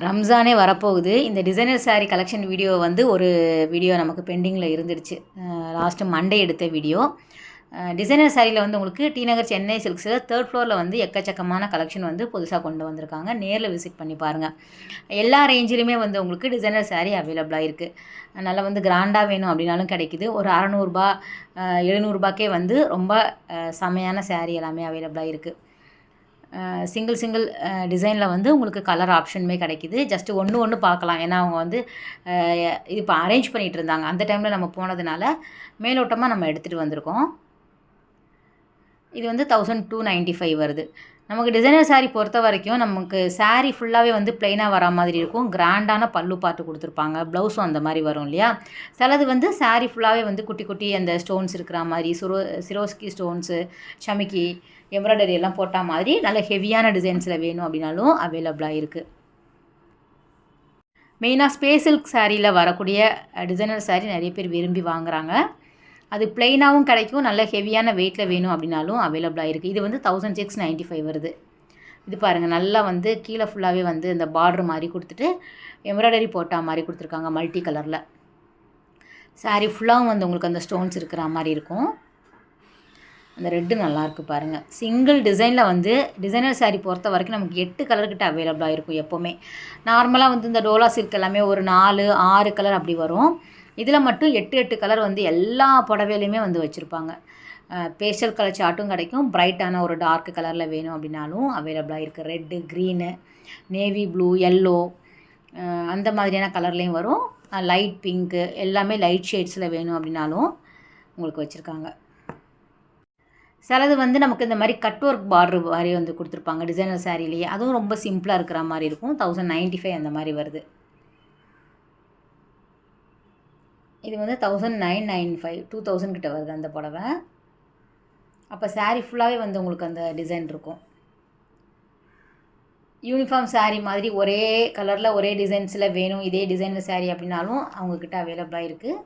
ரம்ஜானே வரப்போகுது. இந்த designer sari collection video வந்து ஒரு வீடியோ நமக்கு பெண்டிங்கில் இருந்துடுச்சு. லாஸ்ட்டு மண்டே எடுத்த வீடியோ. டிசைனர் சாரீல வந்து உங்களுக்கு டி நகர் சென்னை சில்க்ஸில் 3rd ஃப்ளோரில் வந்து எக்கச்சக்கமான கலெக்ஷன் வந்து புதுசாக கொண்டு வந்திருக்காங்க. நேரில் விசிட் பண்ணி பாருங்கள். எல்லா ரேஞ்சிலுமே வந்து உங்களுக்கு டிசைனர் சாரீ அவைலபிளாக இருக்குது. நல்லா வந்து கிராண்டாக வேணும் அப்படின்னாலும் கிடைக்குது. ஒரு ரூ. 600 700 வந்து ரொம்ப செமையான சாரீ எல்லாமே அவைலபிளாக இருக்குது. சிங்கிள் டிசைனில் வந்து உங்களுக்கு கலர் ஆப்ஷனுமே கிடைக்கிது. ஜஸ்ட்டு ஒன்று பார்க்கலாம். ஏன்னா அவங்க வந்து இது இப்போ அரேஞ்ச் பண்ணிகிட்டு இருந்தாங்க. அந்த டைமில் நம்ம போனதுனால மேலோட்டமாக நம்ம எடுத்துகிட்டு வந்திருக்கோம். இது வந்து 1295 வருது. நமக்கு டிசைனர் சாரீ பொறுத்த வரைக்கும் நமக்கு சாரீ ஃபுல்லாகவே வந்து ப்ளைனாக வரா மாதிரி இருக்கும். கிராண்டான பல்லு பார்த்து கொடுத்துருப்பாங்க. ப்ளவுஸும் அந்த மாதிரி வரும் இல்லையா? சிலது வந்து சாரீ ஃபுல்லாகவே வந்து குட்டி குட்டி அந்த ஸ்டோன்ஸ் இருக்கிற மாதிரி சிரோஸ்கி ஸ்டோன்ஸு, சமிக்கி, எம்ப்ராய்டரி எல்லாம் போட்ட மாதிரி நல்ல ஹெவியான டிசைன்ஸில் வேணும் அப்படின்னாலும் அவைலபிளாக இருக்குது. மெயினாக ஸ்பேஸ் சில்க் சாரியில் வரக்கூடிய டிசைனர் சாரீ நிறைய பேர் விரும்பி வாங்குகிறாங்க. அது ப்ளைனாகவும் கிடைக்கும். நல்ல ஹெவியான வெயிட்டில் வேணும் அப்படின்னாலும் அவைலபிளாக இருக்குது. இது வந்து 1695 வருது. இது பாருங்கள், நல்லா வந்து கீழே ஃபுல்லாகவே வந்து இந்த பார்டர் மாதிரி கொடுத்துட்டு எம்ப்ராய்டரி போட்டா மாதிரி கொடுத்துருக்காங்க மல்டி கலரில். சாரீ ஃபுல்லாகவும் வந்து உங்களுக்கு அந்த ஸ்டோன்ஸ் இருக்கிற மாதிரி இருக்கும். அந்த ரெட்டு நல்லாயிருக்கு பாருங்கள். சிங்கிள் டிசைனில் வந்து டிசைனர் சாரீ பொறுத்த வரைக்கும் நமக்கு 8 கலர்கிட்ட அவைலபிளாக இருக்கும் எப்போவுமே. நார்மலாக வந்து இந்த டோலா சில்க் எல்லாமே ஒரு 4, 6 கலர் அப்படி வரும். இதில் மட்டும் 8 கலர் வந்து எல்லா புடவையிலையுமே வந்து வச்சுருப்பாங்க. பேஸ்டல் கலர் சார்ட்டும் கிடைக்கும். பிரைட்டான ஒரு டார்க் கலரில் வேணும் அப்படின்னாலும் அவைலபிளாக இருக்குது. Red, green, navy blue, yellow அந்த மாதிரியான கலர்லேயும் வரும். லைட் பிங்க்கு எல்லாமே லைட் ஷேட்ஸில் வேணும் அப்படின்னாலும் உங்களுக்கு வச்சுருக்காங்க. சிலது வந்து நமக்கு இந்த மாதிரி கட் ஒர்க் பார்டர் மாதிரி வந்து கொடுத்துருப்பாங்க டிசைனர் சாரீலேயே. அதுவும் ரொம்ப சிம்பிளாக இருக்கிற மாதிரி இருக்கும். 1095 அந்த மாதிரி வருது. இது வந்து 1995 2000 கிட்ட வருது அந்த புடவை. அப்போ சாரீ ஃபுல்லாகவே வந்து உங்களுக்கு அந்த டிசைன் இருக்கும். யூனிஃபார்ம் சாரீ மாதிரி ஒரே கலரில் ஒரே டிசைன்ஸில் வேணும் இதே டிசைனில் சாரீ அப்படின்னாலும் அவங்கக்கிட்ட அவைலபிளாக இருக்குது.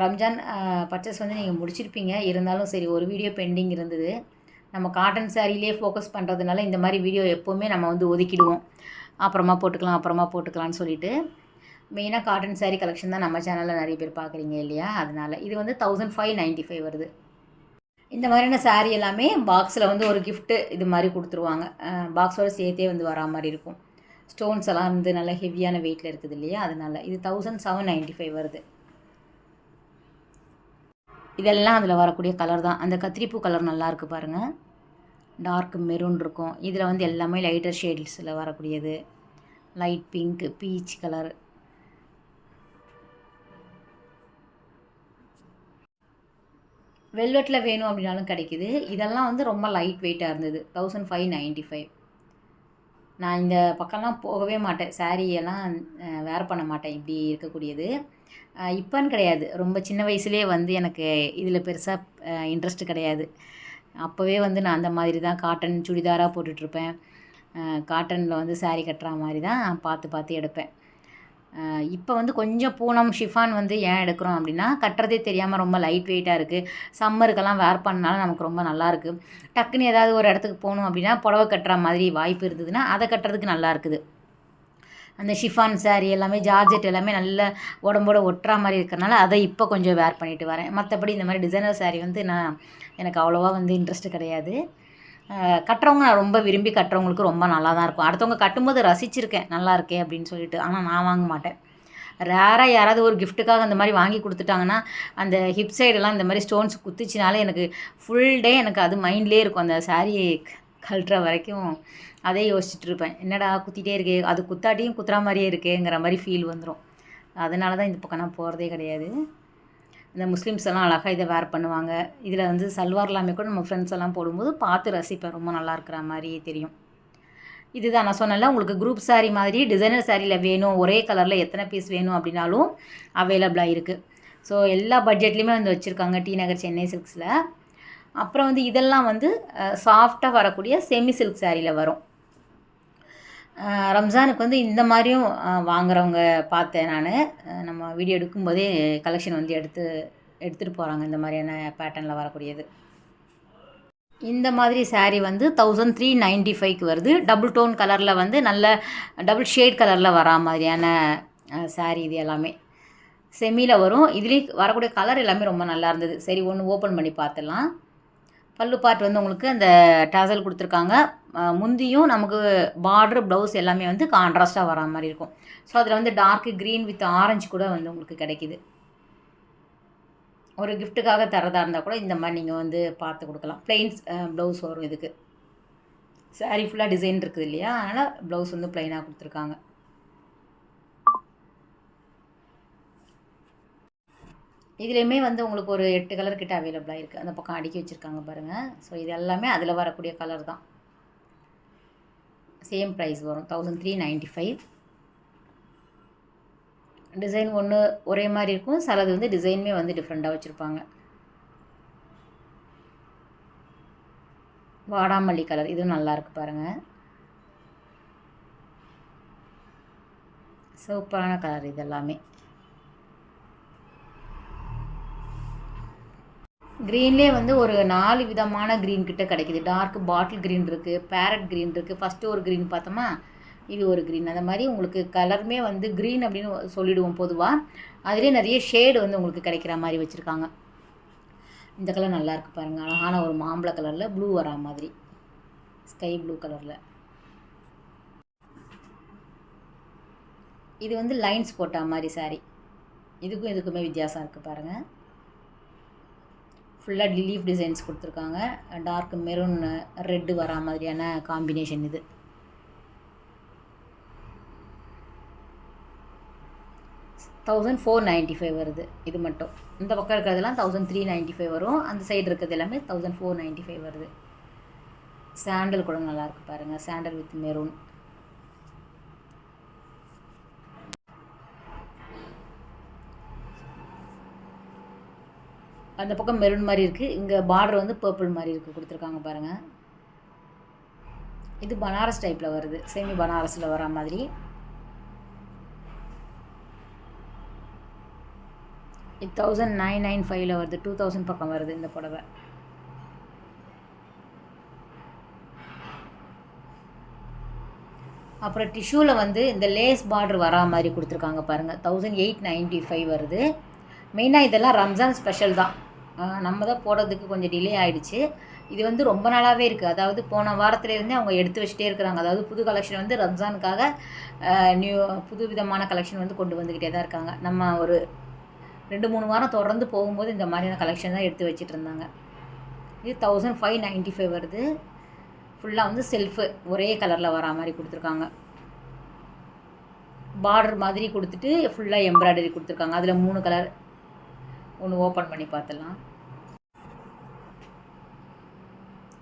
ரம்ஜான் பர்ச்சேஸ் வந்து நீங்கள் முடிச்சிருப்பீங்க. இருந்தாலும் சரி, ஒரு வீடியோ பெண்டிங் இருந்தது. நம்ம காட்டன் சாரீலேயே ஃபோக்கஸ் பண்ணுறதுனால இந்த மாதிரி வீடியோ எப்போவுமே நம்ம வந்து ஒதுக்கிடுவோம். அப்புறமா போட்டுக்கலாம்னு சொல்லிட்டு. மெயினாக காட்டன் சாரீ கலெக்ஷன் தான் நம்ம சேனலில் நிறைய பேர் பார்க்குறீங்க இல்லையா? அதனால் இது வந்து 1595 வருது. இந்த மாதிரியான சாரீ எல்லாமே பாக்ஸில் வந்து ஒரு கிஃப்ட்டு இது மாதிரி கொடுத்துருவாங்க. பாக்ஸோடு சேர்த்தே வந்து வரா மாதிரி இருக்கும். ஸ்டோன்ஸ் எல்லாம் வந்து நல்ல ஹெவியான வெயிட்டில் இருக்குது இல்லையா? அதனால் இது 1795 வருது. இதெல்லாம் அதில் வரக்கூடிய கலர் தான். அந்த கத்திரிப்பூ கலர் நல்லாயிருக்கு பாருங்கள். டார்க் மெரூன் இருக்கும். இதில் வந்து எல்லாமே லைட்டர் ஷேட்ஸில் வரக்கூடியது. லைட் பிங்க், பீச் கலர், வெல்வெட்டில் வேணும் அப்படின்னாலும் கிடைக்கிது. இதெல்லாம் வந்து ரொம்ப லைட் வெயிட்டாக இருந்தது. 1595. நான் இந்த பக்கம்லாம் போகவே மாட்டேன். சாரியெல்லாம் வேர் பண்ண மாட்டேன் இப்படி இருக்கக்கூடியது. இப்போன்னு கிடையாது. ரொம்ப சின்ன வயசுலேயே வந்து எனக்கு இதில் பெருசாக இன்ட்ரெஸ்ட்டு கிடையாது. அப்போவே வந்து நான் அந்த மாதிரி தான் காட்டன் சுடிதாராக போட்டுட்ருப்பேன். காட்டனில் வந்து சாரீ கட்டுற மாதிரி தான் பார்த்து எடுப்பேன். இப்போ வந்து கொஞ்சம் பூனம், ஷிஃபான் வந்து ஏன் எடுக்கிறோம் அப்படின்னா, கட்டுறதே தெரியாமல் ரொம்ப லைட் வெயிட்டாக இருக்குது. சம்மருக்கெல்லாம் வேர் பண்ணாலும் நமக்கு ரொம்ப நல்லாயிருக்கு. டக்குன்னு ஏதாவது ஒரு இடத்துக்கு போகணும் அப்படின்னா புடவை கட்டுற மாதிரி வாய்ப்பு இருந்ததுன்னா அதை கட்டுறதுக்கு நல்லா இருக்குது. அந்த ஷிஃபான் சாரீ எல்லாமே ஜார்ஜெட் எல்லாமே நல்ல உடம்போட ஒட்டுற மாதிரி இருக்கிறனால அதை இப்போ கொஞ்சம் வேர் பண்ணிட்டு வரேன். மற்றபடி இந்த மாதிரி டிசைனர் சாரீ வந்து எனக்கு அவ்வளோவா வந்து இன்ட்ரெஸ்ட்டு கிடையாது. கட்டுறவங்க நான் ரொம்ப விரும்பி கட்டுறவங்களுக்கு ரொம்ப நல்லா தான் இருக்கும். அடுத்தவங்க கட்டும்போது ரசிச்சிருக்கேன், நல்லா இருக்கே அப்படின்னு சொல்லிட்டு. ஆனால் நான் வாங்க மாட்டேன். ரேராக யாராவது ஒரு கிஃப்ட்டுக்காக அந்த மாதிரி வாங்கி கொடுத்துட்டாங்கன்னா, அந்த ஹிப் சைடெல்லாம் இந்த மாதிரி ஸ்டோன்ஸ் குத்துச்சினாலே எனக்கு ஃபுல் டே எனக்கு அது மைண்ட்லேயே இருக்கும். அந்த சாரீ கழட்டுற வரைக்கும் அதே யோசிச்சுட்டு இருப்பேன். என்னடா குத்திட்டே இருக்கே, அது குத்தாட்டியும் குத்துற மாதிரியே இருக்கேங்கிற மாதிரி ஃபீல் வந்துடும். அதனால தான் இந்த பக்கம் நான் போகிறதே கிடையாது. இந்த முஸ்லீம்ஸ் எல்லாம் அழகாக இதை வேர் பண்ணுவாங்க. இதில் வந்து சல்வார் எல்லாமே கூட நம்ம ஃப்ரெண்ட்ஸ் எல்லாம் போடும்போது பார்த்து ரசிப்பேன். ரொம்ப நல்லா இருக்கிற மாதிரி தெரியும். இதுதான் நான் சொன்னேன்ல, உங்களுக்கு குரூப் சாரீ மாதிரி டிசைனர் சாரியில் வேணும், ஒரே கலரில் எத்தனை பீஸ் வேணும் அப்படின்னாலும் அவைலபிளாக இருக்குது. ஸோ எல்லா பட்ஜெட்லேயுமே வந்து வச்சுருக்காங்க டி நகர் சென்னை சில்க்ஸில். அப்புறம் வந்து இதெல்லாம் வந்து சாஃப்டாக வரக்கூடிய செமி சில்க் சாரியில் வரும். ரம்ஜானுக்கு வந்து இந்த மாதிரியும் வாங்குறவங்க பார்த்தேன் நான். நம்ம வீடியோ எடுக்கும்போதே கலெக்ஷன் வந்து எடுத்துகிட்டு போகிறாங்க இந்த மாதிரியான பேட்டர்னில் வரக்கூடியது. இந்த மாதிரி சாரீ வந்து 1395க்கு வருது. டபுள் டோன் கலரில் வந்து நல்ல டபுள் ஷேட் கலரில் வரா மாதிரியான சாரீ இது எல்லாமே. செமியில் வரும். இதுலேயே வரக்கூடிய கலர் எல்லாமே ரொம்ப நல்லா இருந்தது. சரி ஒன்று ஓப்பன் பண்ணி பார்த்துடலாம். பல்லு பார்ட் வந்து உங்களுக்கு அந்த டசல் கொடுத்துருக்காங்க. முந்தியும் நமக்கு பார்டர் ப்ளவுஸ் எல்லாமே வந்து கான்ட்ராஸ்ட்டாக வரா மாதிரி இருக்கும். ஸோ அதில் வந்து டார்க் க்ரீன் வித் ஆரஞ்சு கூட வந்து உங்களுக்கு கிடைக்கிது. ஒரு கிஃப்ட்டுக்காக தரதா இருந்தால் கூட இந்த மாதிரி நீங்கள் வந்து பார்த்து கொடுக்கலாம். ப்ளெயின்ஸ் ப்ளவுஸ் வரும் இதுக்கு. சாரீ ஃபுல்லாக டிசைன் இருக்குது இல்லையா, அதனால் ப்ளவுஸ் வந்து ப்ளைனாக கொடுத்துருக்காங்க. இதுலேயுமே வந்து உங்களுக்கு ஒரு 8 கலர் கிட்ட அவைலபிளாக இருக்குது. அந்த பக்கம் அடுக்கி வச்சுருக்காங்க பாருங்கள். ஸோ இது எல்லாமே அதில் வரக்கூடிய கலர் தான். சேம் ப்ரைஸ் வரும் 1395. டிசைன் ஒன்று ஒரே மாதிரி இருக்கும், சிலது வந்து டிசைனுமே வந்து டிஃப்ரெண்ட்டாக வச்சுருப்பாங்க. வாடாமல்லி கலர் இதுவும் நல்லாயிருக்கு பாருங்கள். சூப்பரான கலர் இது எல்லாமே. க்ரீன்லேயே வந்து ஒரு 4 விதமான க்ரீன் கிட்ட கிடைக்கிது. டார்க் பாட்டில் க்ரீன் இருக்குது, பேரட் க்ரீன் இருக்குது. ஃபஸ்ட்டு ஒரு க்ரீன் பார்த்தோமா, இது ஒரு க்ரீன். அந்த மாதிரி உங்களுக்கு கலருமே வந்து க்ரீன் அப்படின்னு சொல்லிவிடுவோம் பொதுவாக. அதிலே நிறைய ஷேடு வந்து உங்களுக்கு கிடைக்கிற மாதிரி வச்சுருக்காங்க. இந்த கலர் நல்லாயிருக்கு பாருங்கள். அழகான ஒரு மாம்பழ கலரில் ப்ளூ வரா மாதிரி, ஸ்கை ப்ளூ கலரில். இது வந்து லைன்ஸ் போட்ட மாதிரி சாரீ. இதுக்கும் இதுக்குமே வித்தியாசம் இருக்குது பாருங்கள். ஃபுல்லாக லீஃப் டிசைன்ஸ் கொடுத்துருக்காங்க. டார்க் மெரூன் ரெட்டு வரா மாதிரியான காம்பினேஷன் இது. $1495 வருது இது மட்டும். இந்த பக்கம் இருக்கிறதெல்லாம் 1395 வரும். அந்த சைடு இருக்கிறது எல்லாமே 1495 வருது. சாண்டல் கூட நல்லாயிருக்கு பாருங்கள். Sandal with maroon. அந்த பக்கம் மெரூன் மாதிரி இருக்குது. இங்கே பார்டர் வந்து பர்பிள் மாதிரி இருக்குது கொடுத்துருக்காங்க பாருங்கள். இது பனாரஸ் டைப்பில் வருது. செமி பனாரஸில் வர மாதிரி. இது 1995 வருது. 2000 பக்கம் வருது இந்த புடவை. அப்புறம் டிஷ்யூவில் வந்து இந்த லேஸ் பார்டர் வரா மாதிரி கொடுத்துருக்காங்க பாருங்கள். 1895 வருது. மெயினாக இதெல்லாம் ரம்ஜான் ஸ்பெஷல் தான். நம்ம தான் போடுறதுக்கு கொஞ்சம் டிலே ஆகிடுச்சு. இது வந்து ரொம்ப நாளாகவே இருக்குது. அதாவது போன வாரத்துலேருந்தே அவங்க எடுத்து வச்சுட்டே இருக்கிறாங்க. அதாவது புது கலெக்ஷன் வந்து ரம்ஜானுக்காக புது விதமான கலெக்ஷன் வந்து கொண்டு வந்துக்கிட்டே தான் இருக்காங்க. நம்ம ஒரு 2-3 வாரம் தொடர்ந்து போகும்போது இந்த மாதிரியான கலெக்ஷன் தான் எடுத்து வச்சுட்டு இருந்தாங்க. இது 1595 வருது. ஃபுல்லாக வந்து செல்ஃபு ஒரே கலரில் வரா மாதிரி கொடுத்துருக்காங்க. பார்டர் மாதிரி கொடுத்துட்டு ஃபுல்லாக எம்ப்ராய்டரி கொடுத்துருக்காங்க. அதில் 3 கலர். ஒன்று ஓப்பன் பண்ணி பார்த்துடலாம்.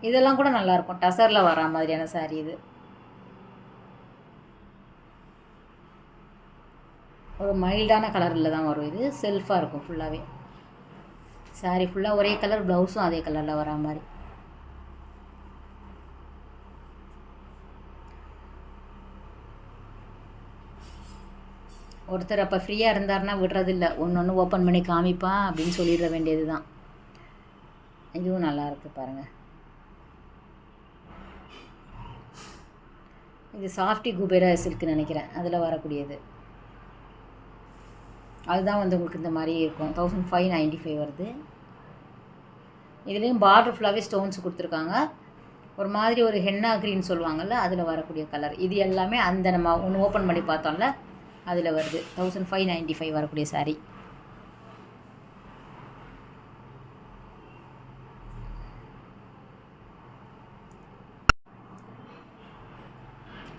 இதெல்லாம் கூட நல்லாயிருக்கும். டசரில் வரா மாதிரியான சாரீ இது. ஒரு மைல்டான கலரில் தான் வரும். இது செல்ஃபாக இருக்கும் ஃபுல்லாகவே. சாரீ ஃபுல்லாக ஒரே கலர், ப்ளவுஸும் அதே கலரில் வரா மாதிரி. ஒருத்தர் அப்போ ஃப்ரீயாக இருந்தார்னா விடுறதில்ல. ஒன்று ஓப்பன் பண்ணி காமிப்பா அப்படின்னு சொல்லிட வேண்டியது தான். இதுவும் நல்லாயிருக்கு பாருங்கள். இது சாஃப்டி குபேரா சில்க்குன்னு நினைக்கிறேன், அதில் வரக்கூடியது. அதுதான் வந்து உங்களுக்கு இந்த மாதிரி இருக்கும். 1595 வருது. இதுலேயும் பார்டர் ஃபுல்லாகவே ஸ்டோன்ஸ் கொடுத்துருக்காங்க. ஒரு மாதிரி ஒரு ஹென்னா க்ரீன் சொல்லுவாங்கள்ல, அதில் வரக்கூடிய கலர். இது எல்லாமே அந்த நம்ம ஒன்று ஓப்பன் பண்ணி பார்த்தோம்ல அதில் வருது. 1595 வரக்கூடிய சாரீ.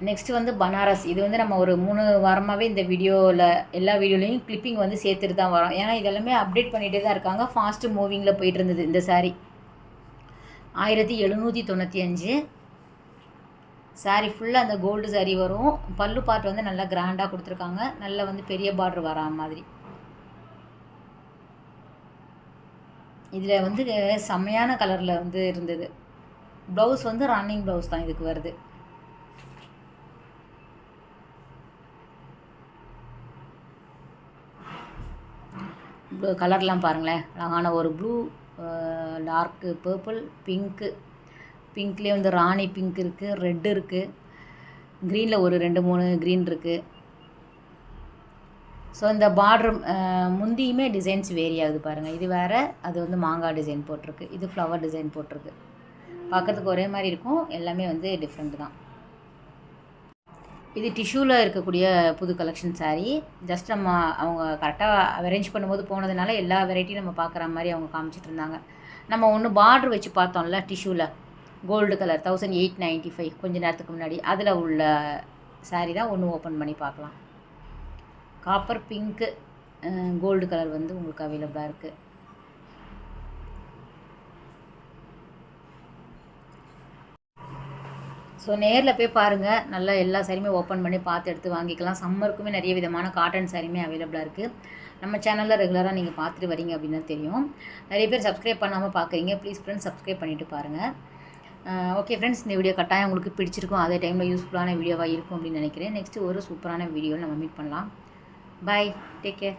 நெக்ஸ்ட்டு வந்து பனாரஸ். இது வந்து நம்ம ஒரு 3 வாரமாகவே இந்த வீடியோவில் எல்லா வீடியோலையும் கிளிப்பிங் வந்து சேர்த்துட்டு தான் வரோம். ஏன்னா இதெல்லாமே அப்டேட் பண்ணிகிட்டே தான் இருக்காங்க. ஃபாஸ்ட்டு மூவிங்கில் போயிட்டு இருந்தது இந்த சாரீ. 1795 சாரீ ஃபுல்லாக அந்த கோல்டு சாரீ வரும். பல்லு பார்ட் வந்து நல்லா கிராண்டாக கொடுத்துருக்காங்க. நல்லா வந்து பெரிய பார்டர் வரா மாதிரி. இதில் வந்து செம்மையான கலரில் வந்து இருந்தது. ப்ளவுஸ் வந்து ரன்னிங் ப்ளவுஸ் தான் இதுக்கு வருது. கலர்லாம் பாருங்களேன். அழகான ஒரு ப்ளூ, டார்க்கு பர்பிள், பிங்க்கு, பிங்க்லேயே வந்து ராணி பிங்க் இருக்குது, ரெட் இருக்குது, க்ரீனில் ஒரு 2-3 க்ரீன் இருக்குது. ஸோ இந்த பார்ட்ரு முந்தியுமே டிசைன்ஸ் வேரி ஆகுது பாருங்கள். இது வேறு, அது வந்து மாங்காய் டிசைன் போட்டிருக்கு, இது ஃப்ளவர் டிசைன் போட்டிருக்கு. பார்க்குறதுக்கு ஒரே மாதிரி இருக்கும், எல்லாமே வந்து டிஃப்ரெண்ட் தான். இது டிஷ்யூவில் இருக்கக்கூடிய புது கலெக்ஷன் சாரீ. ஜஸ்ட் நம்ம அவங்க கரெக்டாக அரேஞ்ச் பண்ணும்போது போனதுனால எல்லா வெரைட்டியும் நம்ம பார்க்குற மாதிரி அவங்க காமிச்சிட்டு இருந்தாங்க. நம்ம ஒன்று பார்ட்ரு வச்சு பார்த்தோம்ல டிஷ்யூவில், கோல்டு கலர் 1895 கொஞ்சம் நேரத்துக்கு முன்னாடி, அதில் உள்ள சாரீ தான் ஒன்று ஓப்பன் பண்ணி பார்க்கலாம். காப்பர் பிங்க்கு கோல்டு கலர் வந்து உங்களுக்கு அவைலபிளாக இருக்குது. ஸோ நேரில் போய் பாருங்கள், நல்லா எல்லா சாரியுமே ஓப்பன் பண்ணி பார்த்து எடுத்து வாங்கிக்கலாம். சம்மருக்குமே நிறைய விதமான காட்டன் சாரியுமே அவைலபிளாக இருக்குது. நம்ம சேனலில் ரெகுலராக நீங்கள் பார்த்துட்டு வரீங்க அப்படின்னு தான் தெரியும். நிறைய பேர் சப்ஸ்கிரைப் பண்ணாமல் பார்க்குறீங்க. ப்ளீஸ் ஃப்ரெண்ட்ஸ் சப்ஸ்கிரைப் பண்ணிவிட்டு பாருங்கள். ஓகே ஃப்ரெண்ட்ஸ், இந்த வீடியோ கட்டாயம் உங்களுக்கு பிடிச்சிருக்கும், அதே டைமில் யூஸ்ஃபுல்லான வீடியோவாக இருக்கும் அப்படின்னு நினைக்கிறேன். நெக்ஸ்ட்டு ஒரு சூப்பரான வீடியோவில் நம்ம மீட் பண்ணலாம். பாய், டேக் கேர்.